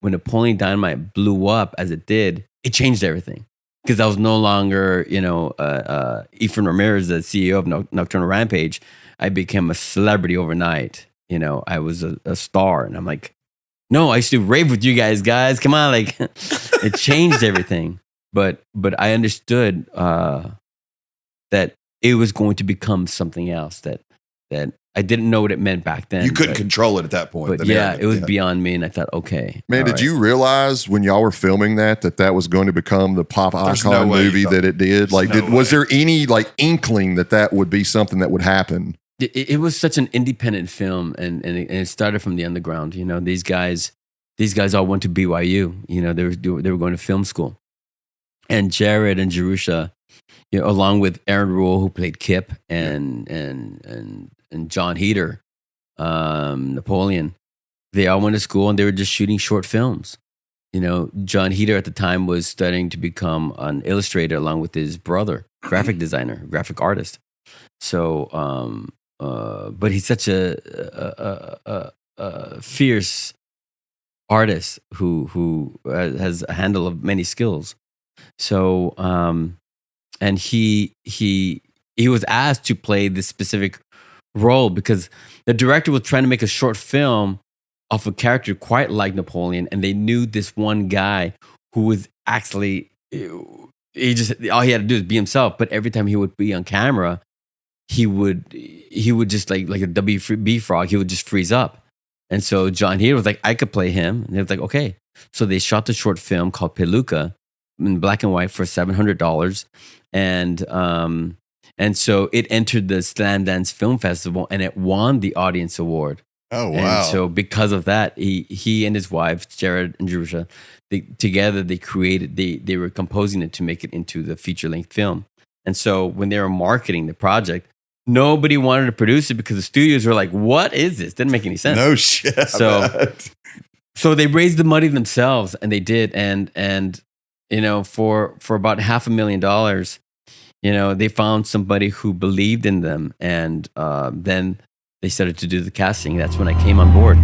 when Napoleon Dynamite blew up as it did, it changed everything. Because I was no longer, Efren Ramirez, the CEO of Nocturnal Rampage. I became a celebrity overnight. I was a star. And I'm like, no, I used to rave with you guys. Come on. Like, it changed everything. But I understood that it was going to become something else that I didn't know what it meant back then. You couldn't control it at that point. But it was beyond me. And I thought, okay. Man, did you realize when y'all were filming that was going to become the pop icon movie that it did? Like, was there any like inkling that would be something that would happen? It was such an independent film, and it started from the underground. These guys all went to BYU. They were going to film school, and Jared and Jerusha, along with Aaron Rule, who played Kip, and John Heater, Napoleon, they all went to school and they were just shooting short films. John Heater at the time was studying to become an illustrator along with his brother, graphic designer, graphic artist. So, but he's such a fierce artist who has a handle of many skills. So, and he was asked to play this specific role because the director was trying to make a short film of a character quite like Napoleon, and they knew this one guy who was actually all he had to do is be himself. But every time he would be on camera, he would just like a WB frog. He would just freeze up. And so John Heater was like, I could play him, and they was like, okay. So they shot the short film called Peluca in black and white for $700, and so it entered the Slamdance Film Festival and it won the audience award. Oh, wow. And so because of that, he and his wife, Jared and Jerusha, together they were composing it to make it into the feature-length film. And so when they were marketing the project, nobody wanted to produce it because the studios were like, what is this? Didn't make any sense. No shit. So they raised the money themselves, and they did. And for about $500,000, they found somebody who believed in them, and then they started to do the casting. That's when I came on board.